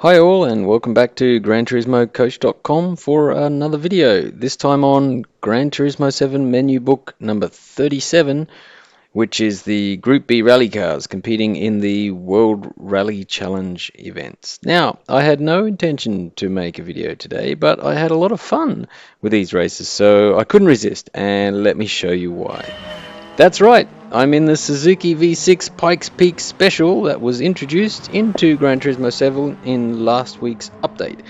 Hi all and welcome back to GranTurismoCoach.com for another video. This time on Gran Turismo 7 menu book number 37, which is the Group B rally cars competing in the World Rally Challenge events. Now, I had no intention to make a video today, but I had a lot of fun with these races, so I couldn't resist, and let me show you why. That's right, I'm in the Suzuki V6 Pikes Peak Special that was introduced into Gran Turismo 7 in last week's update.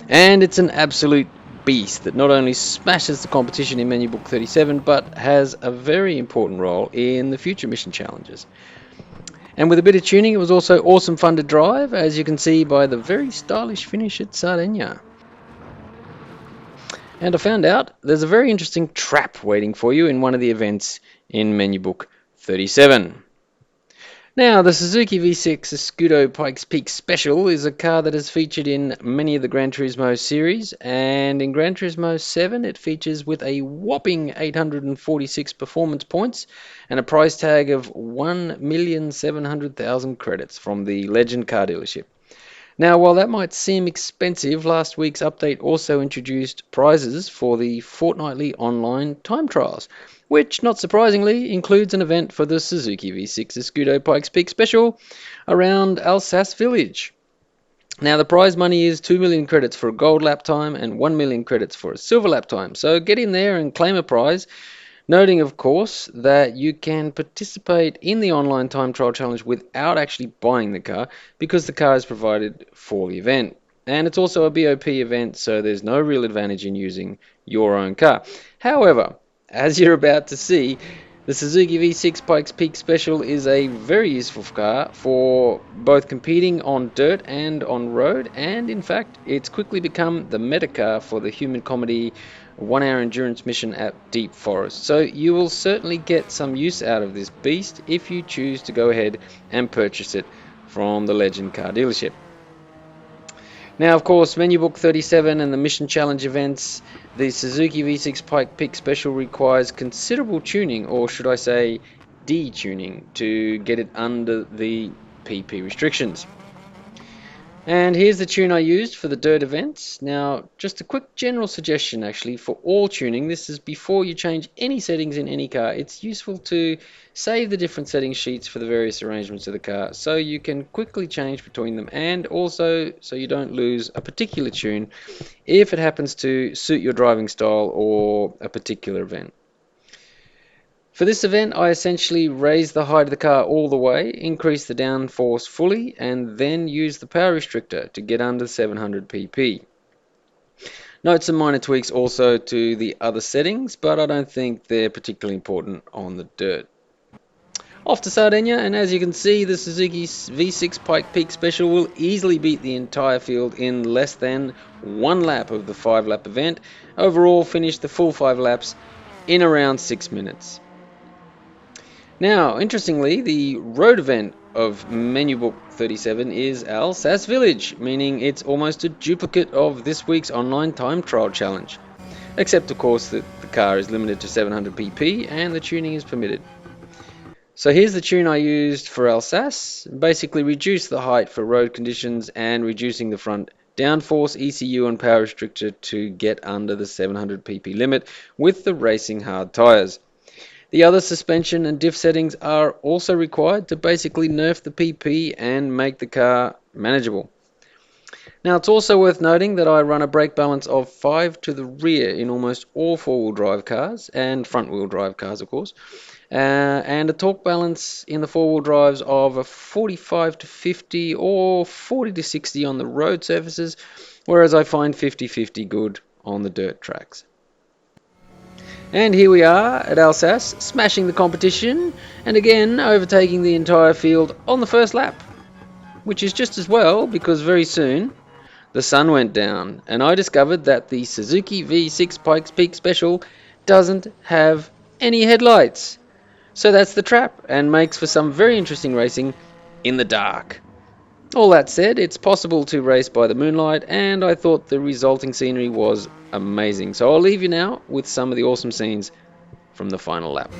And it's an absolute beast that not only smashes the competition in Menu Book 37, but has a very important role in the future mission challenges. And with a bit of tuning, it was also awesome fun to drive, as you can see by the very stylish finish at Sardinia. And I found out there's a very interesting trap waiting for you in one of the events in Menu Book 37. Now, the Suzuki V6 Escudo Pikes Peak Special is a car that is featured in many of the Gran Turismo series, and in Gran Turismo 7 it features with a whopping 846 performance points and a price tag of 1,700,000 credits from the Legend car dealership. Now, while that might seem expensive, last week's update also introduced prizes for the fortnightly online time trials, which, not surprisingly, includes an event for the Suzuki V6 Escudo Pikes Peak Special around Alsace Village. Now, the prize money is 2 million credits for a gold lap time and 1 million credits for a silver lap time, so get in there and claim a prize. Noting, of course, that you can participate in the online time trial challenge without actually buying the car because the car is provided for the event. And it's also a BOP event, so there's no real advantage in using your own car. However, as you're about to see, the Suzuki V6 Pikes Peak Special is a very useful car for both competing on dirt and on road, and in fact, it's quickly become the meta car for the human comedy 1-hour endurance mission at Deep Forest. So you will certainly get some use out of this beast if you choose to go ahead and purchase it from the Legend car dealership. Now, of course, Menu Book 37 and the Mission Challenge events, the Suzuki V6 Pike Peak Special requires considerable tuning, or should I say detuning, to get it under the PP restrictions. And here's the tune I used for the dirt events. Now, just a quick general suggestion actually for all tuning. This is before you change any settings in any car. It's useful to save the different setting sheets for the various arrangements of the car so you can quickly change between them, and also so you don't lose a particular tune if it happens to suit your driving style or a particular event. For this event, I essentially raised the height of the car all the way, increased the downforce fully, and then used the power restrictor to get under 700 pp. Note some minor tweaks also to the other settings, but I don't think they're particularly important on the dirt. Off to Sardinia, and as you can see, the Suzuki V6 Pike Peak Special will easily beat the entire field in less than one lap of the 5-lap event. Overall, finished the full 5 laps in around 6 minutes. Now, interestingly, the road event of Menu Book 37 is Alsace Village, meaning it's almost a duplicate of this week's online time trial challenge. Except, of course, that the car is limited to 700 pp and the tuning is permitted. So here's the tune I used for Alsace. Basically reduce the height for road conditions and reducing the front downforce, ECU and power restrictor to get under the 700 pp limit with the racing hard tyres. The other suspension and diff settings are also required to basically nerf the PP and make the car manageable. Now, it's also worth noting that I run a brake balance of 5 to the rear in almost all 4-wheel drive cars and front-wheel drive cars, of course, and a torque balance in the 4-wheel drives of a 45 to 50 or 40 to 60 on the road surfaces, whereas I find 50-50 good on the dirt tracks. And here we are at Alsace, smashing the competition, and again overtaking the entire field on the first lap. Which is just as well, because very soon the sun went down, and I discovered that the Suzuki V6 Pikes Peak Special doesn't have any headlights. So that's the trap, and makes for some very interesting racing in the dark. All that said, it's possible to race by the moonlight, and I thought the resulting scenery was amazing. So I'll leave you now with some of the awesome scenes from the final lap.